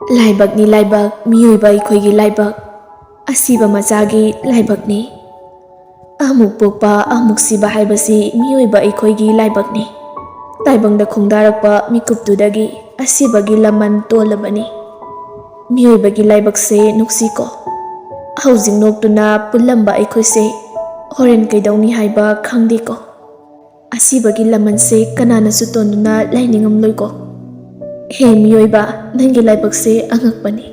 Laibakni laibak miyoi ba ikhoigi laibak asiba machagi laibakni amuk pokpa amuk siba haibasi miyoi ba ikhoigi laibakni taibangda khongdarakpa mikuptudagi asibagi laman tolabani miyoi bagi laibakse nuksiko haujing noktuna pulamba ikhoise horen kaidawni haiba khangdeko asibagi lamanse kanana su tonduna lainingam loiko he miyoiba nangi laibakse angakpani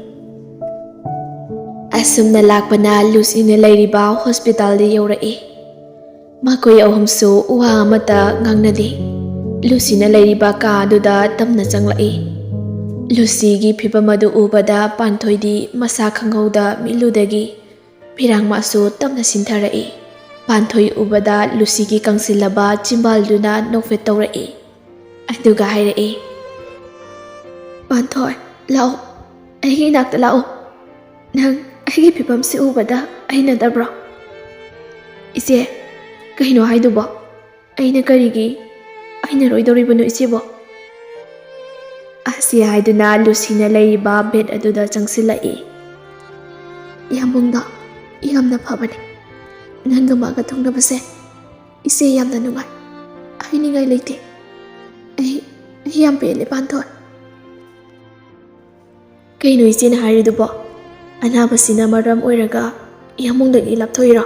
asumna lakpana Lucina lairiba hospital de yaurai makoi ahumsu wa amata ngangnadi Lucina lairiba ka aduda tamna changlai Lucy gi phibamadu ubada panthoidi masa khangauda miludagi Pirang masu tamna sintharai Panthoi ubada Lucy gi kangsilaba chimbalduna nokfet tawrai aduga hairai Panthoi lao aigi nakta lao nang aigi phibam si ubada aina dabra ise kaino haiduba aina karigi aina roidoribanu isebo asi haiduna Lucina lairiba bed aduda changsilai yambungda yamna phabani nanga maga thongnabase ise yamna nungai aini ngai leite ai yam pele Panthoi kaino isina haridubo anabasina maram oiraga yamungdagi lapthoira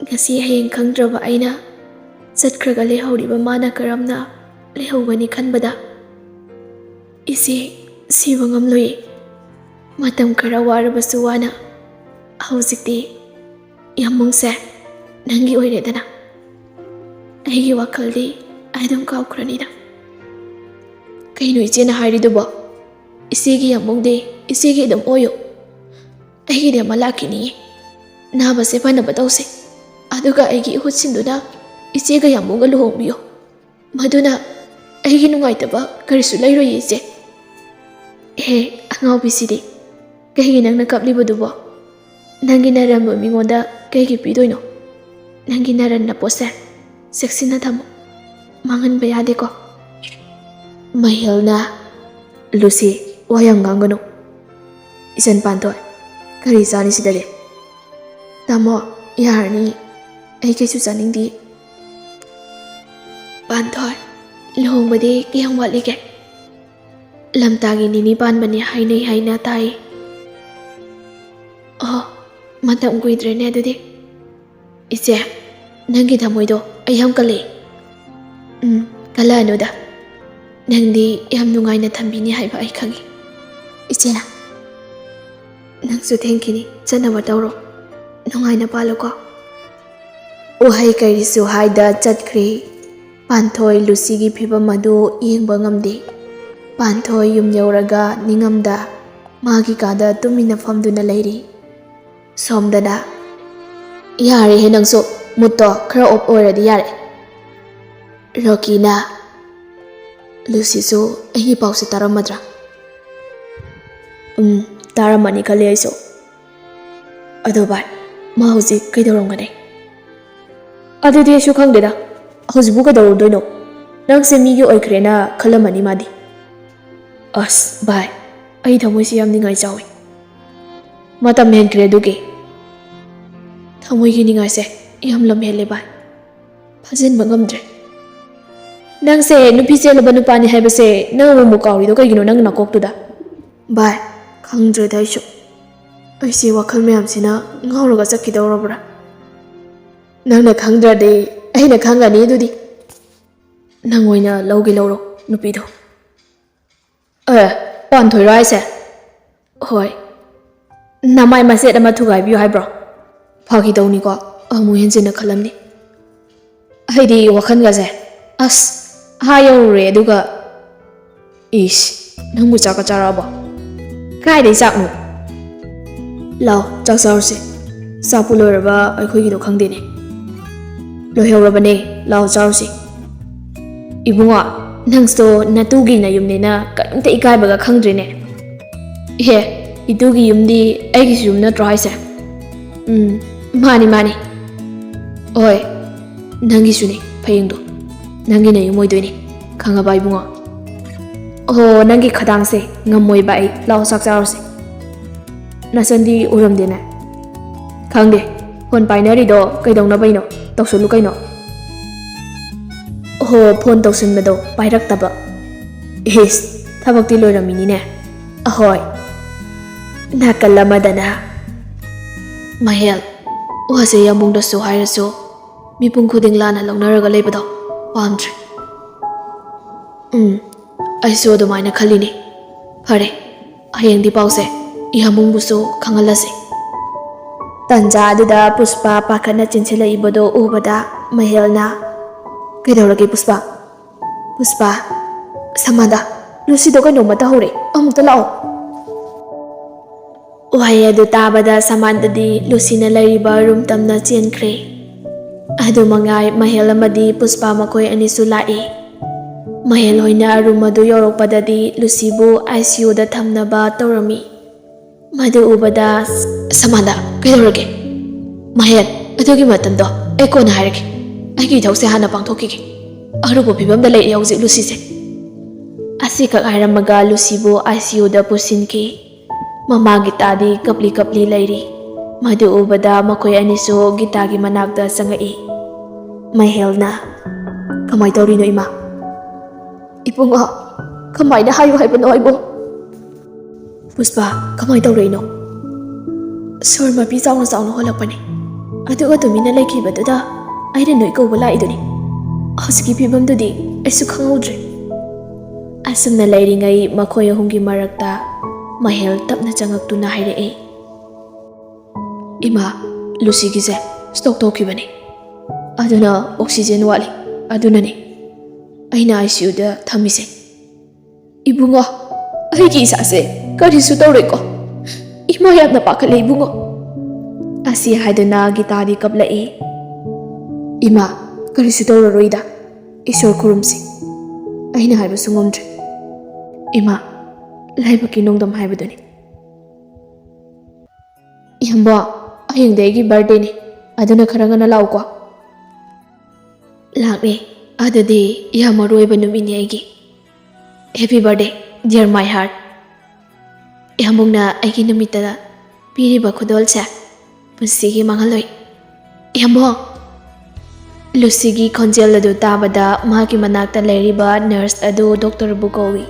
ngasi hayeng khangdraba aina satkhraga lehoriba mana karamna lehobani khanbada isi siba ngamloi matam khara warabasu wana haujikti yamungse nangi oiredana aigi wakaldi aidum kaukranida kaino ichena haridubo isigi yamungde isigi dum oyo aigi de malakini nabase panaba tawse aduga aigi hutsinduna ichega yamunga luhongbiyo maduna aigi nungaitaba karisu lairoyi iche he angawbisidi kaigi nangna kaplibadubo nangi narambo mingoda kaigi pidoino nangi naranna pose seksina thamo mangan bayade ko mahilna Lucy wayang ngangano isan Panthoi kari chani sidare tamo yarni ai kesu chaningdi Panthoi lohongbade kiyang walige lamtagi nini panbani hainai haina tai oh matam kuidrene adudi ise nangi thamoido ai ham kale kala anuda nangdi yam nungaina thambini haiba ai khangi ichena nangsu thankini chanaba tawro nungaina paloko uhai kairisu haida chatkri Panthoi Lucy gi phibam adu yengba ngamde Panthoi yum yauraga ningamda magi kada tumina famduna lairi somdana yare he nangso mutto khara op oiradi yare Rokina Lucy so ahi pause taramadra taramani khale aiso adobai ma hoji kaidorongane adudi aishu khangdeda hojbu ka dawdoino nangse migi oikrena khalamani madi as bai ai thamoisi yam ningai chawi matam hen kre duge thamoi gi ningai se yam lam hele bai phajin bangamdre nangse nupi chelaba nupani haibase nang mu kawri do kaigino nang nakok tuda bai khangdre daisho aisi wakhal mayam sina ngawraga chakki dawrabra nangna khangdra de aina khangani dudi nangoina lawgi lawro nupi do Panthoi raise hoi namai maset ama thugai biu haibro phagi dawni ko amu henjina khalamni haidi wakhan ga je as hayo re duga ish nangmu chaka charaba kai dei chaknu law chak sarse sapuloraba akhoi gi do khangde ne loheurabane law charse ibunga nangsto natugi na yumne na kanta ikai baga khangdrene he itugi yumdi aigi sum na try se mani oi nangi suni phayengdo nangi na yumoy doini khanga bai bunga Oh, nangi khadang se ngamoi bai lao sak char se. Nasandi uram dena. Khangde. Phone painari do kaidong na baino. Tausulu kaino. Oh, phone tausun medo pairak taba. Is, thabak ti loiramini ne. Ahoy. Nakalamadana. Mahel. Wase yamung da so hairaso. Mipung khuding lana longnaraga leibado. Pamdre. Ai so do maina khalini. Phare. Hayeng di pause. Ihamung buso khangalase. Tanja adida Puspa pakhana chinchila ibado ubada Mahelna. Kaidorage Puspa. Puspa. Samada. Lucy do kaino mata hore. Amta lao. Wahai adu tabada samandadi Lucy na lairiba room tamna chenkre. Adu mangai Mahel amadi Puspa makoi anisu lai. Mahel hoina room adu yorokpadadi Lucy bu ICU da thamnaba tawrami. Madu ubada Samanda kaidorage. Mahel adugi matamdo ai kona hairage. Aigi thause hana pangthokige. Arubo phibamda lei hauji Lucy se. Asi kak hairamaga Lucy bu ICU da pusinki. Mama Gitadi kapli lairi. Madu ubada makoi anisu Gitagi manakda sangai. Mahelna. Kamai taurino ima. Ipunga. Kamai na hayo haibano aibo. Puspa. Kamai taurino. Sor mapi sauna holakpane. Aduga tumina laiki badada. Aida noi ko wala idoni. Hauski pibamdudi aisu khangaudre. Asumna lairingai makoi ahumgi marakta. Mahel tapna changaktuna hairee. Ima, Lucy gise stock tokibani. Aduna oxygen wali. Adunani. Aina ICU da thamise. Ibunga, aigi isase karisu tawreko. Ima yamna pakhale ibunga. Asi haidana Gitadi kaplai. Ima, karisu tawraroida. Isor kurumsi. Aina haiba sungomdre. Ima, laibaki nongdam haibaduni. Yamba, ayengdegi birthday ni. Aduna karangana laukwa. Lakni, adadi yamaroiba numini aigi. Happy birthday, dear my heart. Yamungna aigi numitada piriba khudolse pusigi mangaloi. Yambo, Lucygi khonjel adu tabada magi manakta leiriba nurse adu doctor bukowi.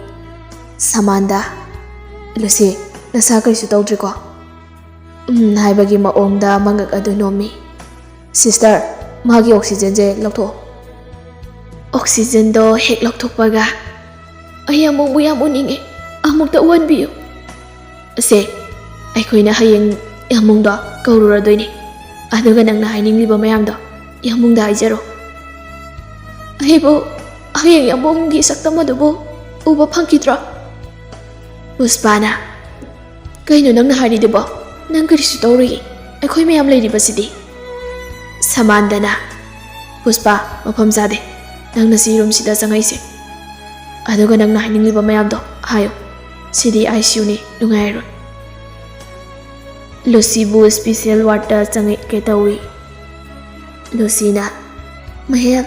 Samanda. Lucy, nasa kaisu tawdriko. Haibagi maongda mangak adu nomi. Sister, magi oxygen je lokto. Oxygen do hek lokthokpaga. Ayamong buyam uningi. Amukta uwan biyo. Se, aikoina hayeng yamong do kaurura doini. Aduga nang nahaining liba mayam do. Yamong da haijaro. Aibo, hayeng yamong gi saktama dubo. Uba pangkitra. Puspana. Kaino nang nahari diba? Nang karisu tawri. Akoy mayam lairibasidi. Samandana. Puspa, mapam zade. Nang nasirum sida sangaise. Aduga nang nahining liba mayam do. Hayo. Sidi ICU ni nungayron. Lucy bu special water sangai ketawi. Lucy na. Mahel.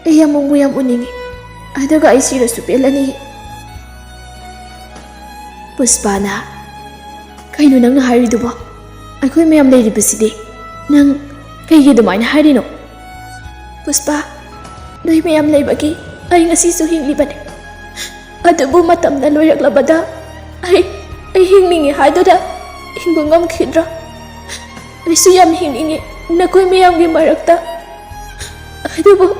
Ayamong buyam uningi. Aduga ICU supelani. Puspana. Kaino nang nahari duba? Akoy mayam lairibasidi. Nang kaigi dumaina hari no? Puspa, noi mayam laibagi ay ngasisu hinglibane. Adubu matam na loyaklabada ay hinglingi hadoda hingbangam khidra. Ay suyam hinglingi nakoy mayam gi marakta. Adubu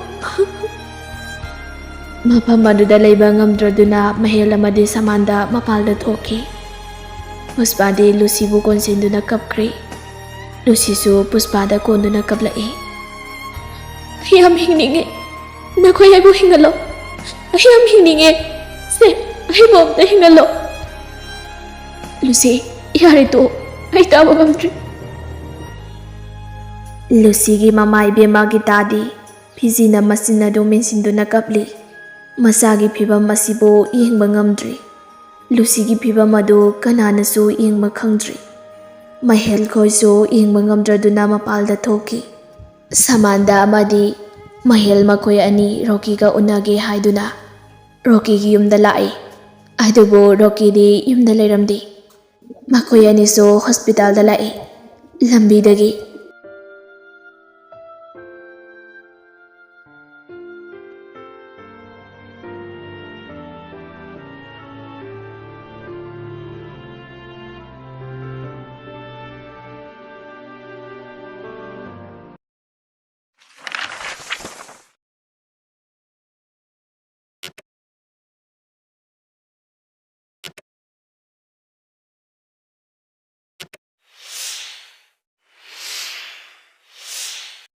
Mapamadda laiba ngamdraduna Mahel amadi Samanda mapalda thoki. Puspadi Lucy bu konsenduna kapkri. Lucy su Puspada konduna kaplai. Ayam hingningi. Nakoy aybu hingalo. Ayam hingningi. Se, aybu amta hingalo. Lucy, yari to. Ay tama ngamdri. Lucy gi mamay bema Gitadi. Pizina masina do mensinduna kapli. Masagi phibam asibo yengba ngamdri. Lucy gi phibam adu kanana su yengba khangdri. Mahel khoi su yengba ngamdraduna mapalda thoki. Samanda amadi Mahel makoy ani Rocky ga unage haiduna. Rocky gi yumda lai. ꯑꯗꯨꯕꯨ ꯔꯣꯀꯤꯗꯤ ꯌꯨꯝꯗ ꯂꯩꯔꯝꯗꯦ꯫ ꯃꯈꯣꯏ ꯑꯅꯤꯁꯨ ꯍꯣꯁꯄꯤꯇꯥꯜꯗ ꯂꯥꯛꯏ꯫ ꯂꯝꯕꯤꯗꯒꯤ